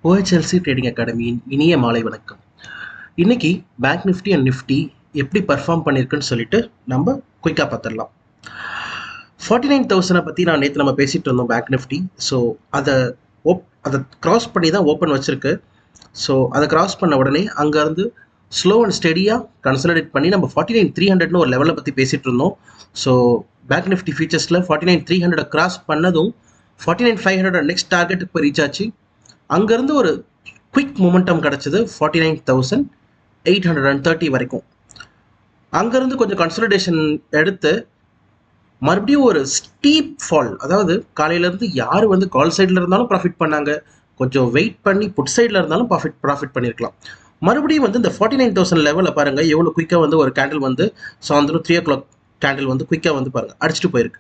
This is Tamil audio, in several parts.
OHLC ட்ரேடிங் அகாடமியின் இனிய மாலை வணக்கம். இன்னைக்கு பேங்க் நிஃப்டி அண்ட் நிஃப்டி எப்படி பர்ஃபார்ம் பண்ணியிருக்குன்னு சொல்லிட்டு நம்ம குயிக்காக பார்த்துடலாம். 49,000 பற்றி நம்ம பேசிகிட்டு இருந்தோம் பேங்க் நிஃப்டி. ஸோ அதை கிராஸ் பண்ணி தான் ஓப்பன் வச்சிருக்கு. ஸோ அதை கிராஸ் பண்ண உடனே அங்கேருந்து ஸ்லோ அண்ட் ஸ்டெடியாக கன்சல்டேட் பண்ணி நம்ம 49,300ன்னு ஒரு லெவலை பற்றி பேசிகிட்டு இருந்தோம். ஸோ பேங்க் நிஃப்டி ஃபியூச்சர்ஸில் 49,300 கிராஸ் பண்ணதும் 49,500 நெக்ஸ்ட் டார்கெட்டுக்கு போய் ரீச் ஆச்சு. அங்கேருந்து ஒரு குவிக் மொமெண்டம் கிடச்சிது 49,830 வரைக்கும். அங்கேருந்து கொஞ்சம் கன்சல்டேஷன் எடுத்து மறுபடியும் ஒரு ஸ்டீப் ஃபால், அதாவது காலையிலேருந்து யார் கால் சைடில் இருந்தாலும் ப்ராஃபிட் பண்ணாங்க, கொஞ்சம் வெயிட் பண்ணி புட் சைடில் இருந்தாலும் ப்ராஃபிட் பண்ணியிருக்கலாம். மறுபடியும் இந்த 49,000 லெவலில் பாருங்கள் எவ்வளோ குயிக்காக ஒரு கேண்டில் சாயந்தரம் 3 o'clock கேண்டில் குயிக்காக பாருங்கள் அடிச்சுட்டு போயிருக்கு.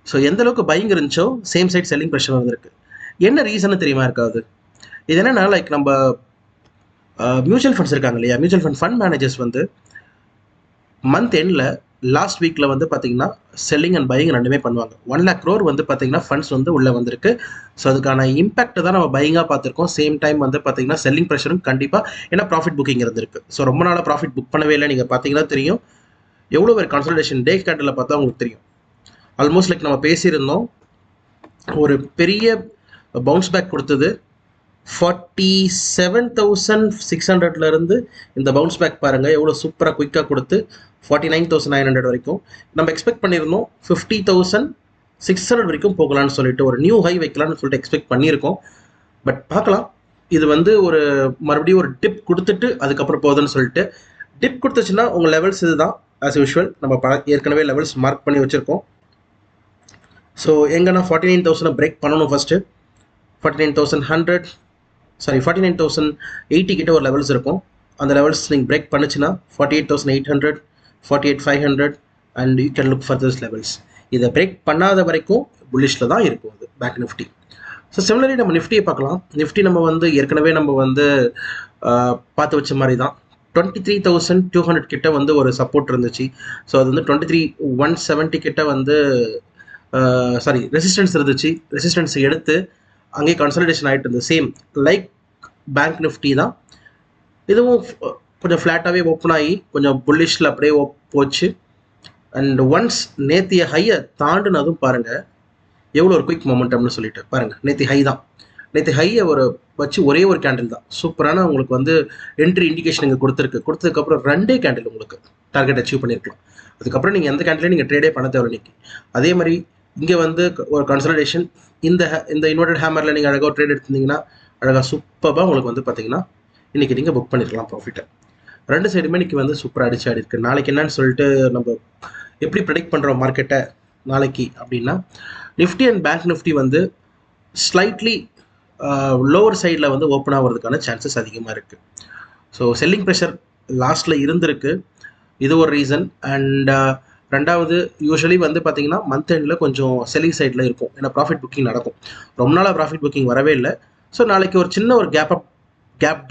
ஸோ எந்த அளவுக்கு பையிங் இருந்துச்சோ சேம் சைட் செல்லிங் ப்ரெஷர் வந்திருக்கு. என்ன ரீசன் தெரியுமா இருக்காது? இது என்னன்னா, லைக் நம்ம மியூச்சுவல் ஃபண்ட்ஸ் இருக்காங்க இல்லையா, மியூச்சுவல் ஃபண்ட் மேனேஜர்ஸ் மந்த் எண்டில் லாஸ்ட் வீக்கில் பார்த்தீங்கன்னா செல்லிங் அண்ட் பையிங் ரெண்டுமே பண்ணுவாங்க. 1 lakh crore பார்த்தீங்கன்னா ஃபண்ட்ஸ் உள்ளே வந்திருக்கு. ஸோ அதுக்கான இம்பாக்ட் தான் நம்ம பையிங்காக பார்த்துருக்கோம். சேம் டைம் பார்த்தீங்கன்னா செல்லிங் ப்ரெஷரும் கண்டிப்பாக, ஏன்னா ப்ராஃபிட் புக்கிங் இருந்திருக்கு. ஸோ ரொம்ப நாளாக ப்ராஃபிட் புக் பண்ணவே இல்லை. நீங்கள் பார்த்தீங்கன்னா தெரியும் எவ்வளோ ஒரு கன்சல்டேஷன் டே கேண்டில் பார்த்தா உங்களுக்கு தெரியும். ஆல்மோஸ்ட் லைக் நம்ம பேசியிருந்தோம், ஒரு பெரிய பவுன்ஸ் பேக் கொடுத்தது 47,600லேருந்து இந்த பவுன்ஸ் பேக் பாருங்கள் எவ்வளோ சூப்பராக குயிக்காக கொடுத்து 49,900 வரைக்கும். நம்ம எக்ஸ்பெக்ட் பண்ணியிருந்தோம் 50,600 வரைக்கும் போகலான்னு சொல்லிட்டு, ஒரு நியூ ஹை வைக்கலான்னு சொல்லிட்டு எக்ஸ்பெக்ட் பண்ணியிருக்கோம். பட் பார்க்கலாம், இது ஒரு மறுபடியும் ஒரு டிப் கொடுத்துட்டு அதுக்கப்புறம் போகுதுன்னு சொல்லிட்டு. டிப் கொடுத்துச்சுன்னா உங்கள் லெவல்ஸ் இதுதான் ஆஸ் யூஷுவல். நம்ம ஏற்கனவே லெவல்ஸ் மார்க் பண்ணி வச்சுருக்கோம். ஸோ எங்கன்னா 49,000 பிரேக் பண்ணணும் ஃபஸ்ட்டு. 49,080 கிட்ட ஒரு லெவல்ஸ் இருக்கும். அந்த லெவல்ஸ் நீங்கள் பிரேக் பண்ணுச்சுன்னா 48,800, 48,500 and you can look for this levels. இதை பிரேக் பண்ணாத வரைக்கும் புல்லிஷில் தான் இருக்கும் அது பேங்க் நிஃப்டி. ஸோ சிமிலர்லி நம்ம நிஃப்டியை பார்க்கலாம். நிஃப்டி நம்ம ஏற்கனவே நம்ம பார்த்து வச்ச மாதிரி தான் 23,200 கிட்ட ஒரு சப்போர்ட் இருந்துச்சு. ஸோ அது 23,170 கிட்ட ரெசிஸ்டன்ஸ் இருந்துச்சு. ரெசிஸ்டன்ஸ் எடுத்து அங்கேயே கன்சல்டேஷன் ஆகிட்டு இருந்தது. சேம் லைக் பேங்க் நிஃப்டி தான் இதுவும் கொஞ்சம் ஃப்ளாட்டாகவே ஓப்பன் ஆகி கொஞ்சம் புல்லிஷில் அப்படியே போச்சு. அண்ட் ஒன்ஸ் நேத்திய ஹையை தாண்டினதும் பாருங்கள் எவ்வளோ ஒரு குயிக் மொமெண்டம்னு சொல்லிட்டு பாருங்கள். நேற்று ஹை தான், நேற்று ஹையை வச்சு ஒரே ஒரு கேண்டில் தான் சூப்பரான உங்களுக்கு என்ட்ரி இண்டிகேஷன் இங்கே கொடுத்ததுக்கப்புறம் 2 கேண்டில் உங்களுக்கு டார்கெட் அச்சீவ் பண்ணியிருக்கலாம். அதுக்கப்புறம் நீங்கள் எந்த கேண்டிலையும் நீங்கள் ட்ரேடே பண்ண தேவை இன்னைக்கு. அதே மாதிரி இங்கே ஒரு கன்சல்டேஷன் இந்த இன்வெர்டட் ஹேமரில் நீங்கள் அழகாக ட்ரேட் எடுத்திருந்தீங்கன்னா அழகாக சூப்பராக உங்களுக்கு பார்த்தீங்கன்னா இன்றைக்கி நீங்கள் புக் பண்ணிருக்கலாம் ப்ராஃபிட்டை. 2 சைடுமே இன்றைக்கி சூப்பராக அடிச்சு ஆடி இருக்குது. நாளைக்கு என்னன்னு சொல்லிட்டு நம்ம எப்படி ப்ரெடிக்ட் பண்ணுறோம் மார்க்கெட்டை நாளைக்கு அப்படின்னா, Nifty and bank Nifty slightly lower சைடில் ஓப்பன் ஆகிறதுக்கான சான்சஸ் அதிகமாக இருக்குது. ஸோ செல்லிங் ப்ரெஷர் லாஸ்ட்டில் இருந்திருக்கு, இது ஒரு ரீசன். அண்ட் ரெண்டாவது, யூஸ்வலி பார்த்தீங்கன்னா மந்த் எண்டில் கொஞ்சம் செல்லிங் சைடில் இருக்கும், ஏன்னா ப்ராஃபிட் புக்கிங் நடக்கும். ரொம்ப நாளாக ப்ராஃபிட் புக்கிங் வரவே இல்லை. ஸோ நாளைக்கு ஒரு சின்ன ஒரு கேப்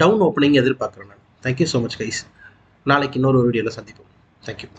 டவுன் ஓப்பனிங் எதிர்பார்க்குறேன் நான். Thank you so much guys. நாளைக்கு இன்னொரு வீடியோவில் சந்திப்போம். தேங்க்யூ.